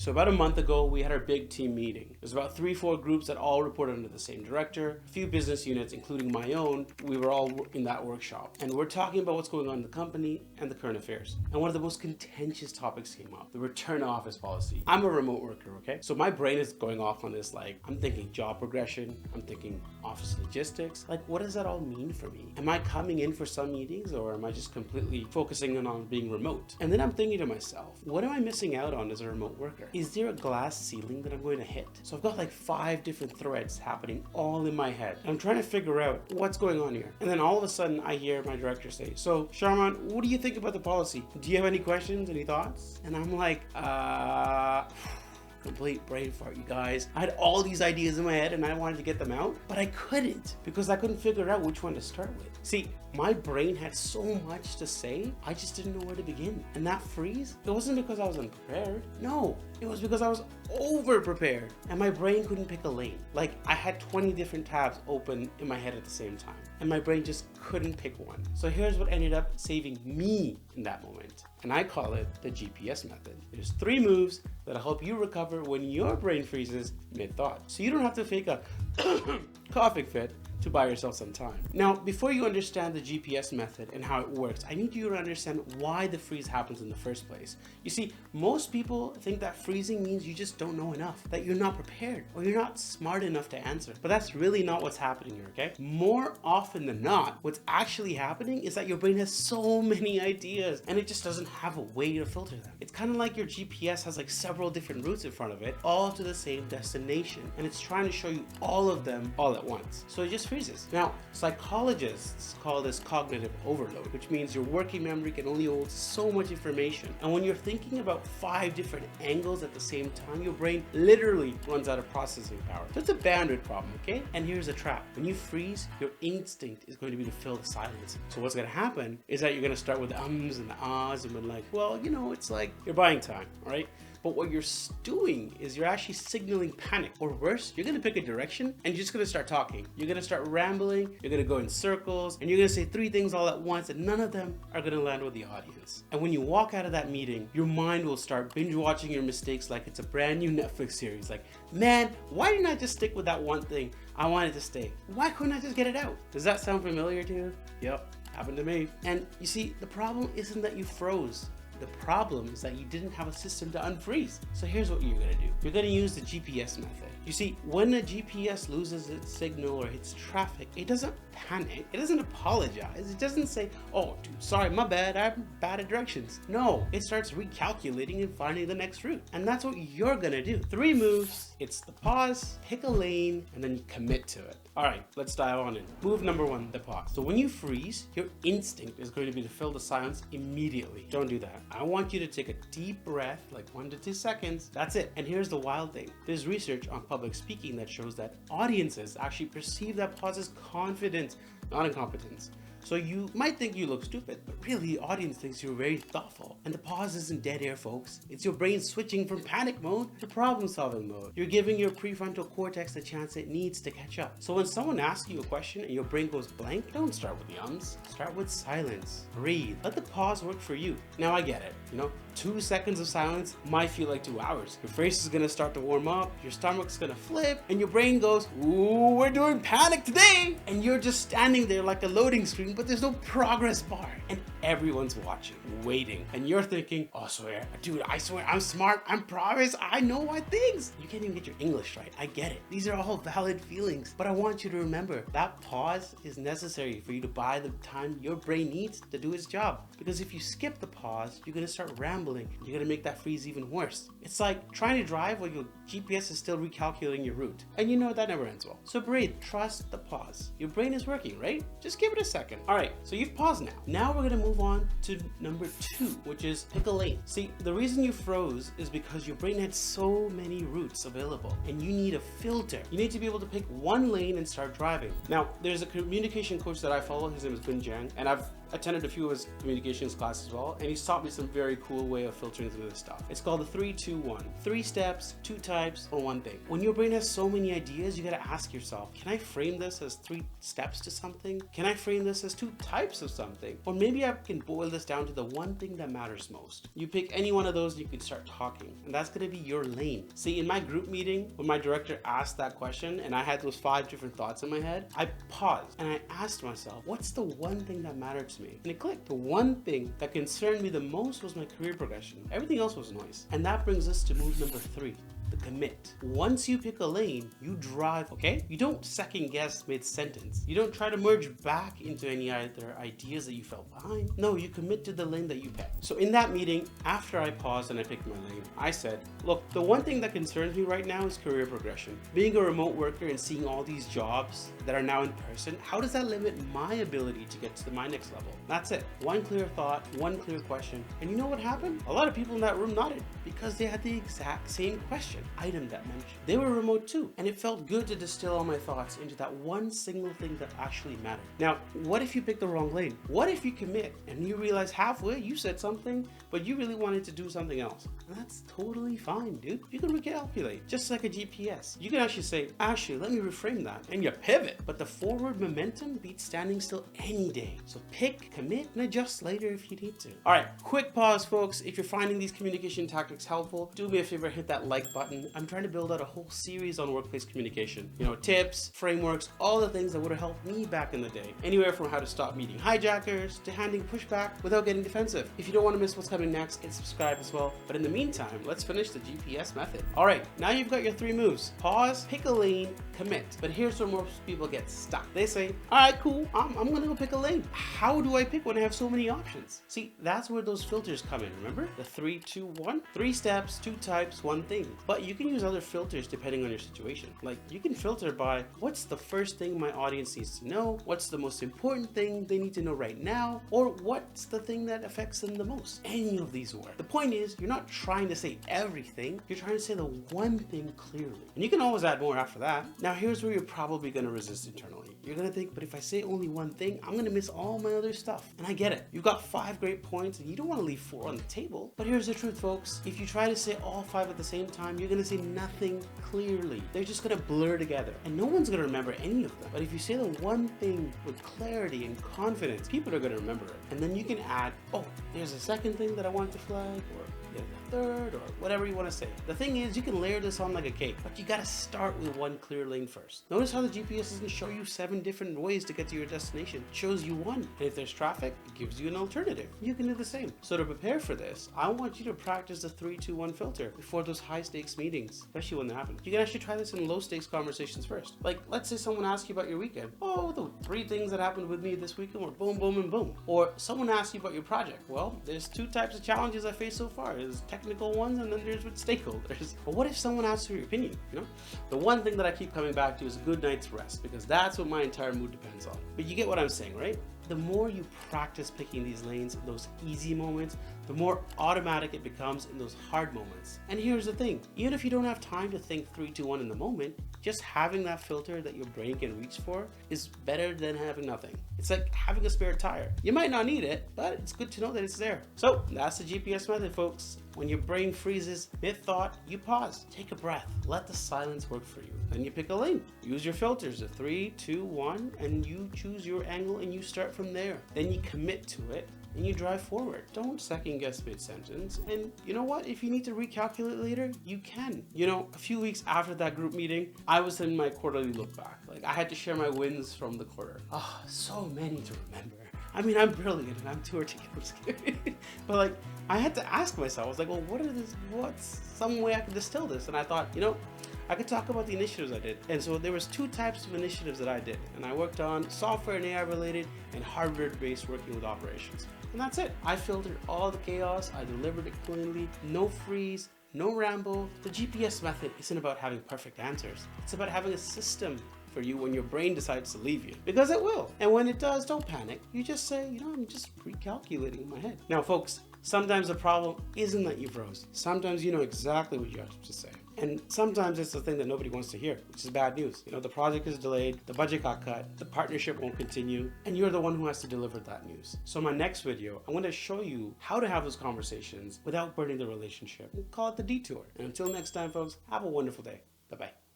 So about a month ago, we had our big team meeting. There's about 3-4 groups that all report under the same director, a few business units, including my own. We were all in that workshop. And we're talking about what's going on in the company and the current affairs. And one of the most contentious topics came up, the return to office policy. I'm a remote worker, okay? So my brain is going off on this, like, I'm thinking job progression, I'm thinking office logistics. Like, what does that all mean for me? Am I coming in for some meetings, or am I just completely focusing on being remote? And then I'm thinking to myself, what am I missing out on as a remote worker? Is there a glass ceiling that I'm going to hit? So I've got like 5 different threads happening all in my head. I'm trying to figure out what's going on here. And then all of a sudden I hear my director say, so Shahmeran, what do you think about the policy? Do you have any questions, any thoughts? And I'm like, complete brain fart, you guys. I had all these ideas in my head and I wanted to get them out, but I couldn't because I couldn't figure out which one to start with. See, my brain had so much to say, I just didn't know where to begin. And that freeze, it wasn't because I was unprepared. No, it was because I was over prepared and my brain couldn't pick a lane. Like I had 20 different tabs open in my head at the same time and my brain just couldn't pick one. So here's what ended up saving me in that moment. And I call it the GPS method. There's 3 moves that'll help you recover when your brain freezes mid-thought. So you don't have to fake a coughing fit to buy yourself some time. Now, before you understand the GPS method and how it works, I need you to understand why the freeze happens in the first place. You see, most people think that freezing means you just don't know enough, that you're not prepared, or you're not smart enough to answer. But that's really not what's happening here, okay? More often than not, what's actually happening is that your brain has so many ideas and it just doesn't have a way to filter them. It's kind of like your GPS has like several different routes in front of it, all to the same destination, and it's trying to show you all of them all at once. So it just freezes. Now, psychologists call this cognitive overload, which means your working memory can only hold so much information. And when you're thinking about 5 different angles at the same time, your brain literally runs out of processing power. So it's a bandwidth problem, okay? And here's a trap. When you freeze, your instinct is going to be to fill the silence. So what's going to happen is that you're going to start with the ums and the ahs and be like, well, you know, it's like you're buying time, all right? But what you're doing is you're actually signaling panic, or worse, you're gonna pick a direction and you're just gonna start talking. You're gonna start rambling, you're gonna go in circles, and you're gonna say 3 things all at once, and none of them are gonna land with the audience. And when you walk out of that meeting, your mind will start binge watching your mistakes like it's a brand new Netflix series. Like, man, why didn't I just stick with that one thing I wanted to stay? Why couldn't I just get it out? Does that sound familiar to you? Yep, happened to me. And you see, the problem isn't that you froze. The problem is that you didn't have a system to unfreeze. So here's what you're gonna do. You're gonna use the GPS method. You see, when a GPS loses its signal or hits traffic, it doesn't panic, it doesn't apologize, it doesn't say, oh dude, sorry, my bad, I'm bad at directions. No, it starts recalculating and finding the next route. And that's what you're gonna do. 3 moves, it's the pause, pick a lane, and then you commit to it. All right, let's dive on in. Move number 1, the pause. So when you freeze, your instinct is going to be to fill the silence immediately. Don't do that. I want you to take a deep breath, like 1 to 2 seconds. That's it. And here's the wild thing. There's research on public speaking that shows that audiences actually perceive that pause as confidence, not incompetence. So you might think you look stupid, but really the audience thinks you're very thoughtful. And the pause isn't dead air, folks. It's your brain switching from panic mode to problem-solving mode. You're giving your prefrontal cortex the chance it needs to catch up. So when someone asks you a question and your brain goes blank, don't start with the ums. Start with silence. Breathe. Let the pause work for you. Now I get it. 2 seconds of silence might feel like 2 hours. Your face is gonna start to warm up, your stomach's gonna flip, and your brain goes, ooh, we're doing panic today! And you're just standing there like a loading screen, but there's no progress bar. And everyone's watching, waiting. And you're thinking, oh, dude, I swear, I'm smart, I'm progress, I know my things. You can't even get your English right, I get it. These are all valid feelings, but I want you to remember that pause is necessary for you to buy the time your brain needs to do its job. Because if you skip the pause, you're gonna start rambling. You're gonna make that freeze even worse. It's like trying to drive while your GPS is still recalculating your route. And you know that never ends well. So breathe, trust the pause. Your brain is working, right? Just give it a second. All right, so you've paused now. Now we're gonna move on to number 2, which is pick a lane. See, the reason you froze is because your brain had so many routes available and you need a filter. You need to be able to pick one lane and start driving. Now, there's a communication coach that I follow, his name is Vinh Giang, and I've attended a few of his communications classes as well, and he's taught me some very cool way of filtering through this stuff. It's called the 3-2-1. 3 steps, 2 types, or 1 thing. When your brain has so many ideas, you gotta ask yourself, can I frame this as 3 steps to something? Can I frame this as 2 types of something? Or maybe I can boil this down to the one thing that matters most. You pick any one of those and you can start talking, and that's gonna be your lane. See, in my group meeting, when my director asked that question and I had those 5 different thoughts in my head, I paused and I asked myself, what's the one thing that mattered to me? And it clicked. The one thing that concerned me the most was my career progression. Everything else was noise. And that brings us to move number 3. The commit. Once you pick a lane, you drive, okay? You don't second guess mid-sentence. You don't try to merge back into any other ideas that you felt behind. No, you commit to the lane that you picked. So in that meeting, after I paused and I picked my lane, I said, look, the one thing that concerns me right now is career progression. Being a remote worker and seeing all these jobs that are now in person, how does that limit my ability to get to my next level? That's it. One clear thought, one clear question. And you know what happened? A lot of people in that room nodded because they had the exact same question item that mentioned. They were remote too, and it felt good to distill all my thoughts into that one single thing that actually mattered. Now, what if you pick the wrong lane? What if you commit and you realize halfway you said something, but you really wanted to do something else? And that's totally fine, dude. You can recalculate, just like a GPS. You can actually say, actually, let me reframe that, and you pivot. But the forward momentum beats standing still any day. So pick, commit, and adjust later if you need to. All right, quick pause, folks. If you're finding these communication tactics helpful, do me a favor, hit that like button. I'm trying to build out a whole series on workplace communication. You know, tips, frameworks, all the things that would have helped me back in the day. Anywhere from how to stop meeting hijackers to handling pushback without getting defensive. If you don't want to miss what's coming next, hit subscribe as well. But in the meantime, let's finish the GPS method. All right, now you've got your 3 moves. Pause, pick a lane, commit. But here's where most people get stuck. They say, all right, cool, I'm gonna go pick a lane. How do I pick when I have so many options? See, that's where those filters come in, remember? The 3-2-1? 3 steps, 2 types, 1 thing. But you can use other filters depending on your situation. Like, you can filter by what's the first thing my audience needs to know, what's the most important thing they need to know right now, or what's the thing that affects them the most. Any of these work. The point is, you're not trying to say everything, you're trying to say the one thing clearly. And you can always add more after that. Now here's where you're probably going to resist internally. You're going to think, but if I say only one thing, I'm going to miss all my other stuff. And I get it. You've got 5 great points and you don't want to leave 4 on the table. But here's the truth, folks. If you try to say all 5 at the same time, you're going to say nothing clearly. They're just going to blur together and no one's going to remember any of them. But if you say the one thing with clarity and confidence, people are going to remember it. And then you can add, oh, there's a second thing that I want to flag, or there's a third, or whatever you want to say. The thing is, you can layer this on like a cake, but you got to start with one clear lane first. Notice how the GPS doesn't show you 7 different ways to get to your destination. It shows you one. And if there's traffic, it gives you an alternative. You can do the same. So to prepare for this, I want you to practice the 3-2-1 filter before those high stakes meetings, especially when they happen. You can actually try this in low stakes conversations first. Like, let's say someone asks you about your weekend. Oh, the 3 things that happened with me this weekend were boom, boom, and boom. Or someone asks you about your project. Well, there's 2 types of challenges I faced so far. There's technical ones and then there's with stakeholders. But what if someone asks for your opinion? You know, the one thing that I keep coming back to is a good night's rest, because that's what my entire mood depends on. But you get what I'm saying, right? The more you practice picking these lanes in those easy moments, the more automatic it becomes in those hard moments. And here's the thing, even if you don't have time to think 3-2-1 in the moment, just having that filter that your brain can reach for is better than having nothing. It's like having a spare tire. You might not need it, but it's good to know that it's there. So that's the GPS method, folks. When your brain freezes mid-thought, you pause, take a breath, let the silence work for you. Then you pick a lane. Use your filters, 3, 2, 1, and you choose your angle and you start from there. Then you commit to it and you drive forward. Don't second guess mid-sentence. And you know what? If you need to recalculate later, you can. You know, a few weeks after that group meeting, I was in my quarterly look back. Like, I had to share my wins from the quarter. Oh, so many to remember. I mean, I'm brilliant and I'm too articulate. But like, I had to ask myself, I was like, well, what's some way I can distill this? And I thought, you know, I could talk about the initiatives I did. And so there was 2 types of initiatives that I did. And I worked on software and AI related and hardware-based working with operations. And that's it. I filtered all the chaos. I delivered it cleanly. No freeze, no ramble. The GPS method isn't about having perfect answers. It's about having a system for you when your brain decides to leave you, because it will. And when it does, don't panic. You just say, you know, I'm just recalculating in my head. Now, folks, sometimes the problem isn't that you froze. Sometimes you know exactly what you have to say. And sometimes it's the thing that nobody wants to hear, which is bad news. You know, the project is delayed, the budget got cut, the partnership won't continue, and you're the one who has to deliver that news. So in my next video, I'm going to show you how to have those conversations without burning the relationship. We'll call it the detour. And until next time, folks, have a wonderful day. Bye-bye.